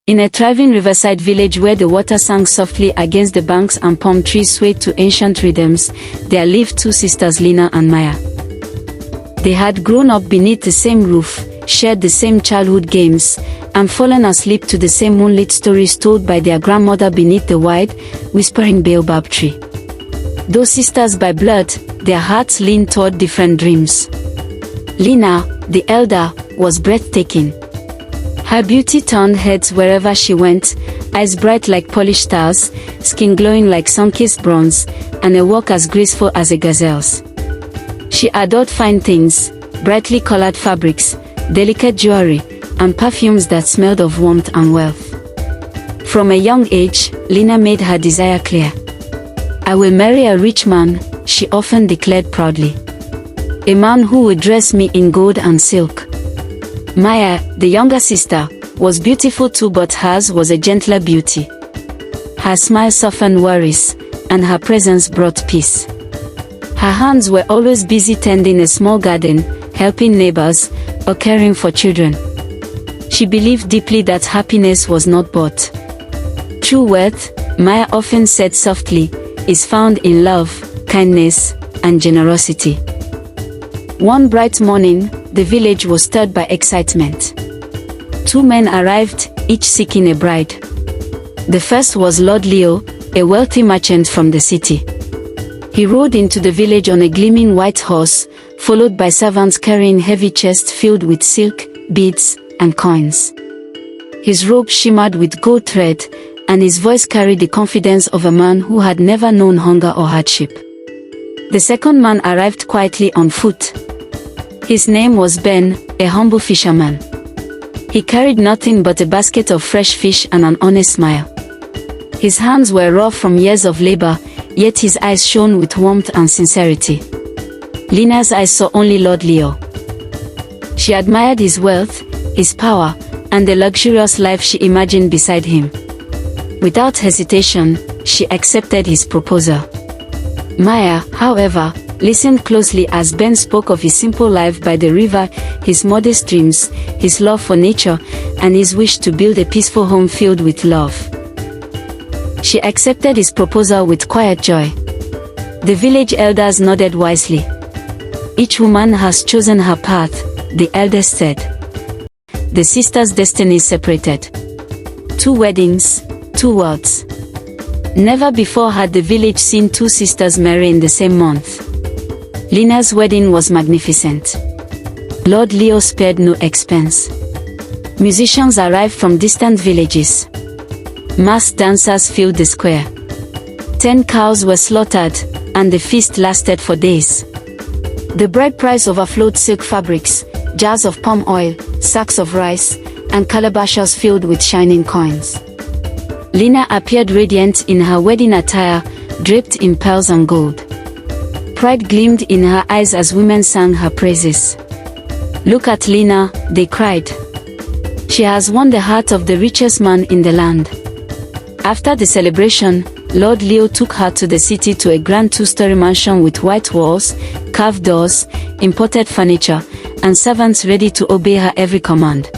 In a thriving riverside village where the water sang softly against the banks and palm trees swayed to ancient rhythms, there lived two sisters, Lina and Maya. They had grown up beneath the same roof, shared the same childhood games, and fallen asleep to the same moonlit stories told by their grandmother beneath the wide, whispering baobab tree. Though sisters by blood, their hearts leaned toward different dreams. Lina, the elder, was breathtaking. Her beauty turned heads wherever she went, eyes bright like polished stars, skin glowing like sun-kissed bronze, and a walk as graceful as a gazelle's. She adored fine things, brightly colored fabrics, delicate jewelry, and perfumes that smelled of warmth and wealth. From a young age, Lina made her desire clear. "I will marry a rich man," she often declared proudly. "A man who would dress me in gold and silk." Maya, the younger sister, was beautiful too, but hers was a gentler beauty. Her smile softened worries, and her presence brought peace. Her hands were always busy tending a small garden, helping neighbors, or caring for children. She believed deeply that happiness was not bought. True worth, Maya often said softly, is found in love, kindness, and generosity. One bright morning, the village was stirred by excitement. Two men arrived, each seeking a bride. The first was Lord Leo, a wealthy merchant from the city. He rode into the village on a gleaming white horse, followed by servants carrying heavy chests filled with silk, beads, and coins. His robe shimmered with gold thread, and his voice carried the confidence of a man who had never known hunger or hardship. The second man arrived quietly on foot. His name was Ben, a humble fisherman. He carried nothing but a basket of fresh fish and an honest smile. His hands were raw from years of labor, yet his eyes shone with warmth and sincerity. Lina's eyes saw only Lord Leo. She admired his wealth, his power, and the luxurious life she imagined beside him. Without hesitation, she accepted his proposal. Maya, however, listened closely as Ben spoke of his simple life by the river, his modest dreams, his love for nature, and his wish to build a peaceful home filled with love. She accepted his proposal with quiet joy. The village elders nodded wisely. "Each woman has chosen her path," the elders said. The sisters' destinies separated. Two weddings, two worlds. Never before had the village seen two sisters marry in the same month. Lina's wedding was magnificent. Lord Leo spared no expense. Musicians arrived from distant villages. Masked dancers filled the square. 10 cows were slaughtered, and the feast lasted for days. The bride price overflowed silk fabrics, jars of palm oil, sacks of rice, and calabashes filled with shining coins. Lina appeared radiant in her wedding attire, draped in pearls and gold. Pride gleamed in her eyes as women sang her praises. "Look at Lina," they cried. "She has won the heart of the richest man in the land." After the celebration, Lord Leo took her to the city to a grand two-story mansion with white walls, carved doors, imported furniture, and servants ready to obey her every command.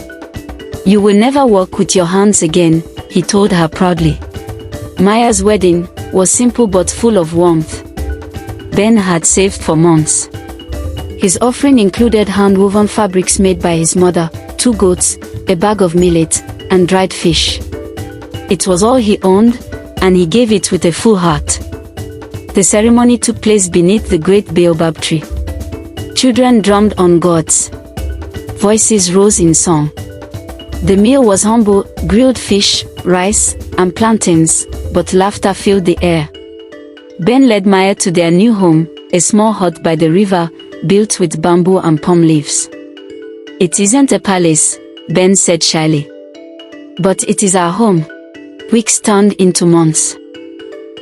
"You will never walk with your hands again," he told her proudly. Maya's wedding was simple but full of warmth. Ben had saved for months. His offering included hand-woven fabrics made by his mother, 2 goats, a bag of millet, and dried fish. It was all he owned, and he gave it with a full heart. The ceremony took place beneath the great baobab tree. Children drummed on gourds. Voices rose in song. The meal was humble: grilled fish, rice, and plantains, but laughter filled the air. Ben led Maya to their new home, a small hut by the river, built with bamboo and palm leaves. "It isn't a palace," Ben said shyly. "But it is our home." Weeks turned into months.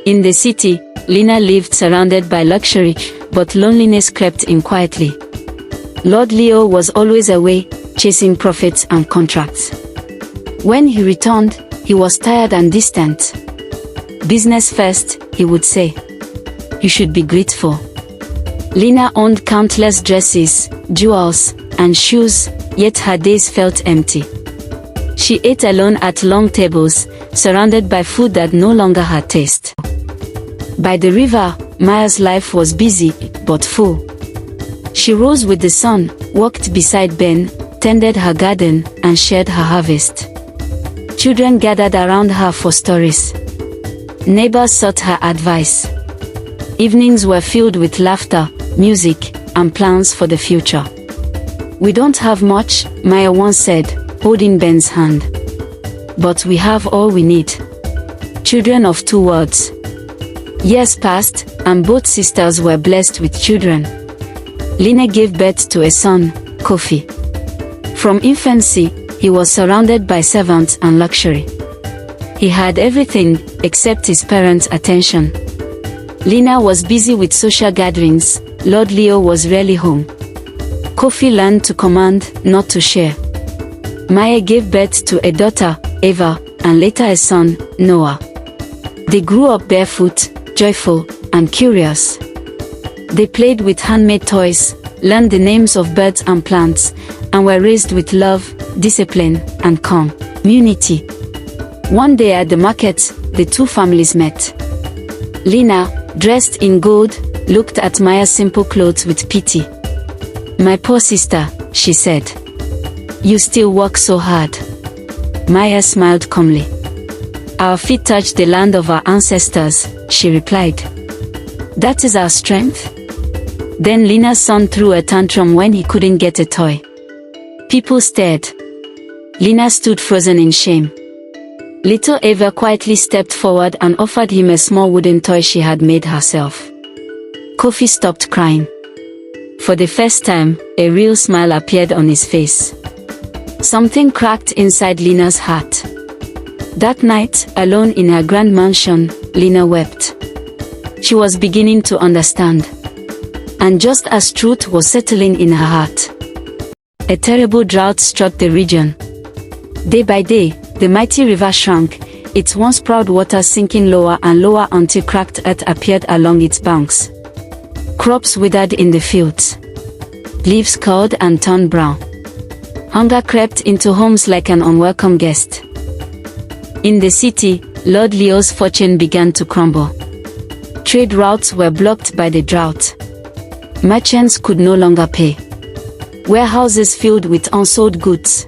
In the city, Lina lived surrounded by luxury, but loneliness crept in quietly. Lord Leo was always away, chasing profits and contracts. When he returned, he was tired and distant. "Business first," he would say. "You should be grateful." Lina owned countless dresses, jewels, and shoes, yet her days felt empty. She ate alone at long tables, surrounded by food that no longer had taste. By the river, Maya's life was busy, but full. She rose with the sun, walked beside Ben, tended her garden, and shared her harvest. Children gathered around her for stories. Neighbors sought her advice. Evenings were filled with laughter, music, and plans for the future. "We don't have much," Maya once said, holding Ben's hand. "But we have all we need." Children of two worlds. Years passed, and both sisters were blessed with children. Lina gave birth to a son, Kofi. From infancy, he was surrounded by servants and luxury. He had everything, except his parents' attention. Lina was busy with social gatherings, Lord Leo was rarely home. Kofi learned to command, not to share. Maya gave birth to a daughter, Eva, and later a son, Noah. They grew up barefoot, joyful, and curious. They played with handmade toys, learned the names of birds and plants, and were raised with love, discipline, and community. One day at the market, the two families met. Lina, dressed in gold, looked at Maya's simple clothes with pity. "My poor sister," she said. "You still work so hard." Maya smiled calmly. "Our feet touch the land of our ancestors," she replied. "That is our strength." Then Lina's son threw a tantrum when he couldn't get a toy. People stared. Lina stood frozen in shame. Little Eva quietly stepped forward and offered him a small wooden toy she had made herself. Kofi stopped crying. For the first time, a real smile appeared on his face. Something cracked inside Lina's heart. That night, alone in her grand mansion, Lina wept. She was beginning to understand. And just as truth was settling in her heart, a terrible drought struck the region. Day by day, the mighty river shrank, its once proud waters sinking lower and lower until cracked earth appeared along its banks. Crops withered in the fields. Leaves curled and turned brown. Hunger crept into homes like an unwelcome guest. In the city, Lord Leo's fortune began to crumble. Trade routes were blocked by the drought. Merchants could no longer pay. Warehouses filled with unsold goods.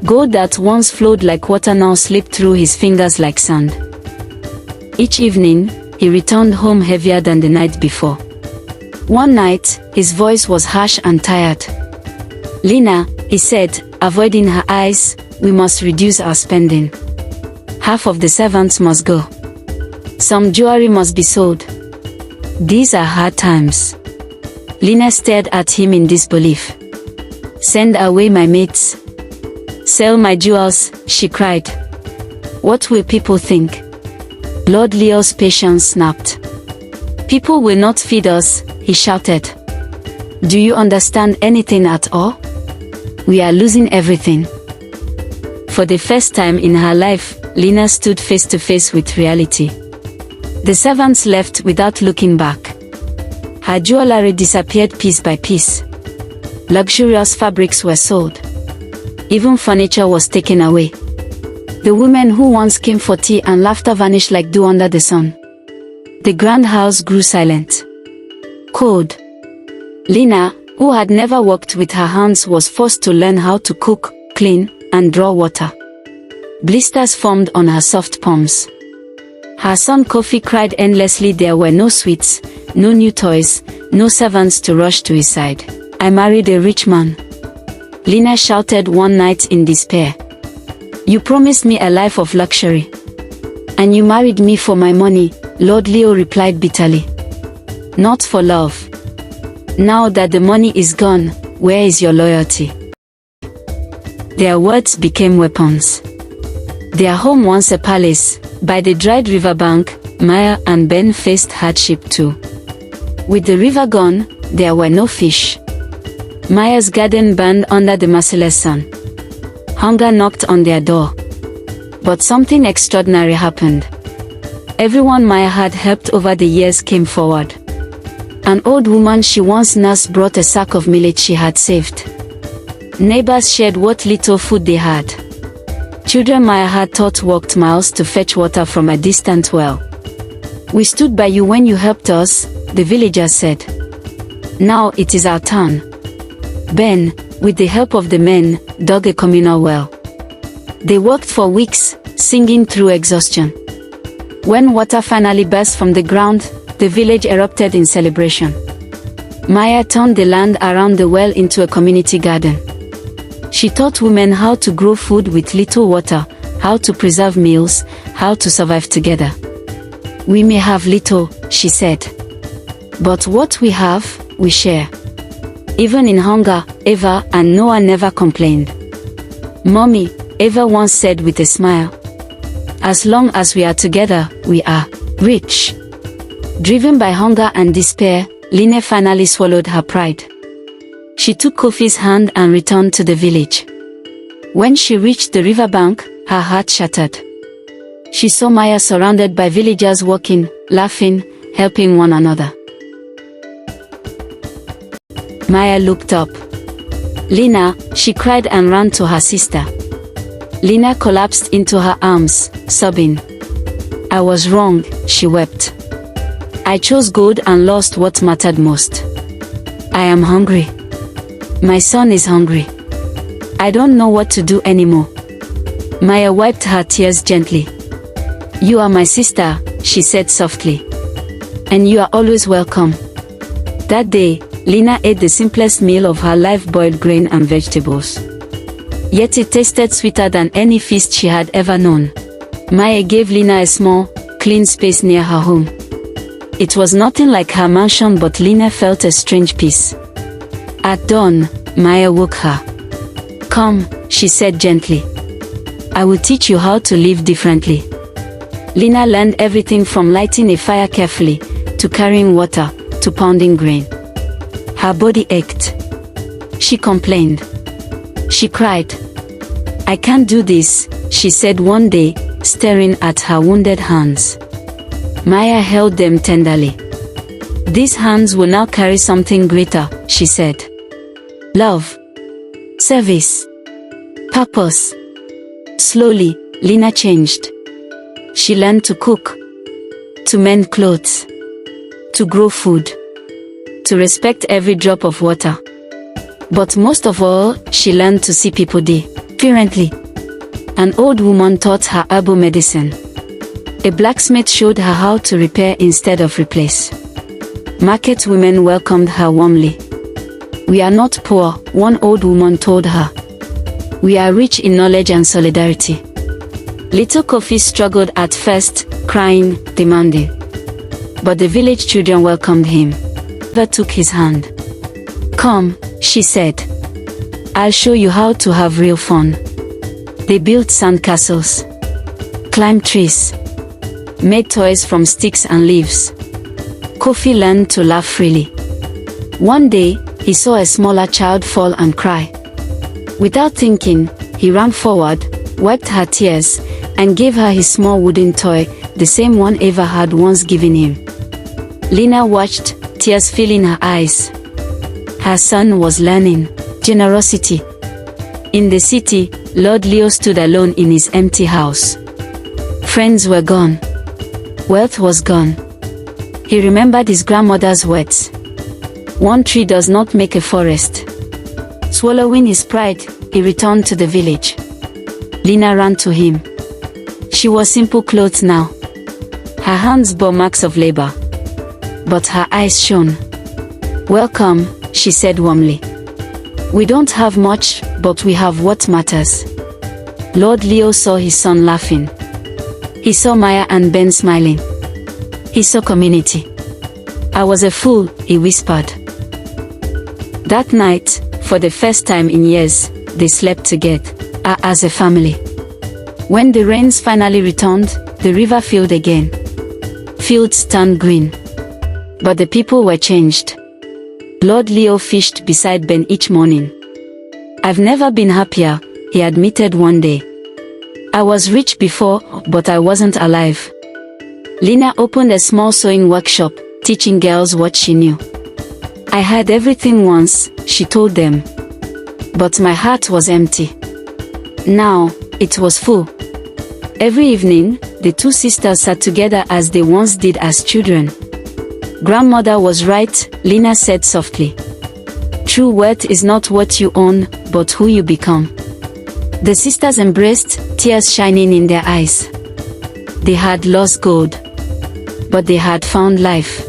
Gold that once flowed like water now slipped through his fingers like sand. Each evening, he returned home heavier than the night before. One night, his voice was harsh and tired. "Lina," he said, avoiding her eyes, "we must reduce our spending. Half of the servants must go. Some jewelry must be sold. These are hard times." Lina stared at him in disbelief. "Send away my maids. Sell my jewels," she cried. "What will people think?" Lord Leo's patience snapped. "People will not feed us," he shouted. "Do you understand anything at all? We are losing everything." For the first time in her life, Lina stood face to face with reality. The servants left without looking back. Her jewelry disappeared piece by piece. Luxurious fabrics were sold. Even furniture was taken away. The women who once came for tea and laughter vanished like dew under the sun. The grand house grew silent. Cold. Lina, who had never worked with her hands, was forced to learn how to cook, clean, and draw water. Blisters formed on her soft palms. Her son Kofi cried endlessly. There were no sweets, no new toys, no servants to rush to his side. "I married a rich man," Lina shouted one night in despair. "You promised me a life of luxury. And you married me for my money," Lord Leo replied bitterly. "Not for love. Now that the money is gone, where is your loyalty?" Their words became weapons. Their home, once a palace, by the dried riverbank, Maya and Ben faced hardship too. With the river gone, there were no fish. Maya's garden burned under the merciless sun. Hunger knocked on their door. But something extraordinary happened. Everyone Maya had helped over the years came forward. An old woman she once nursed brought a sack of millet she had saved. Neighbors shared what little food they had. children Maya had taught walked miles to fetch water from a distant well. "We stood by you when you helped us," the villagers said. "Now it is our turn." Ben, with the help of the men, dug a communal well. They worked for weeks, singing through exhaustion. When water finally burst from the ground, the village erupted in celebration. Maya turned the land around the well into a community garden. She taught women how to grow food with little water, how to preserve meals, how to survive together. "We may have little," she said, "but what we have, we share." Even in hunger, Eva and Noah never complained. "Mommy," Eva once said with a smile, "as long as we are together, we are rich." Driven by hunger and despair, Line finally swallowed her pride. She took Kofi's hand and returned to the village. When she reached the riverbank, her heart shattered. She saw Maya surrounded by villagers walking, laughing, helping one another. Maya looked up. "Lina," she cried and ran to her sister. Lina collapsed into her arms, sobbing. "I was wrong," she wept. "I chose gold and lost what mattered most. I am hungry. My son is hungry. I don't know what to do anymore." Maya wiped her tears gently. "You are my sister," she said softly. "And you are always welcome." That day, Lina ate the simplest meal of her life: boiled grain and vegetables. Yet it tasted sweeter than any feast she had ever known. Maya gave Lina a small, clean space near her home. It was nothing like her mansion, but Lina felt a strange peace. At dawn, Maya woke her. "Come," she said gently. "I will teach you how to live differently." Lina learned everything from lighting a fire carefully, to carrying water, to pounding grain. Her body ached. She complained. She cried. "I can't do this," she said one day, staring at her wounded hands. Maya held them tenderly. "These hands will now carry something greater," she said. "Love. Service. Purpose." Slowly, Lina changed. She learned to cook, to mend clothes, to grow food, to respect every drop of water. But most of all, she learned to see people differently. An old woman taught her herbal medicine. A blacksmith showed her how to repair instead of replace. Market women welcomed her warmly. "We are not poor," one old woman told her. "We are rich in knowledge and solidarity." Little Kofi struggled at first, crying, demanding. But the village children welcomed him. Eva took his hand. "Come," she said. "I'll show you how to have real fun." They built sandcastles, climbed trees, made toys from sticks and leaves. Kofi learned to laugh freely. One day, he saw a smaller child fall and cry. Without thinking, he ran forward, wiped her tears, and gave her his small wooden toy, the same one Eva had once given him. Lina watched, tears filling her eyes. Her son was learning generosity. In the city, Lord Leo stood alone in his empty house. Friends were gone. Wealth was gone. He remembered his grandmother's words. One tree does not make a forest. Swallowing his pride, he returned to the village. Lina ran to him. She wore simple clothes now. Her hands bore marks of labor. But her eyes shone. "Welcome," she said warmly. "We don't have much, but we have what matters." Lord Leo saw his son laughing. He saw Maya and Ben smiling. He saw community. "I was a fool," he whispered. That night, for the first time in years, they slept together, as a family. When the rains finally returned, the river filled again. Fields turned green. But the people were changed. Lord Leo fished beside Ben each morning. "I've never been happier," he admitted one day. "I was rich before, but I wasn't alive." Lina opened a small sewing workshop, teaching girls what she knew. "I had everything once," she told them. "But my heart was empty. Now, It was full. Every evening, the two sisters sat together as they once did as children. "Grandmother was right," Lena said softly. "True wealth is not what you own, but who you become." The sisters embraced, tears shining in their eyes. They had lost gold, but they had found life.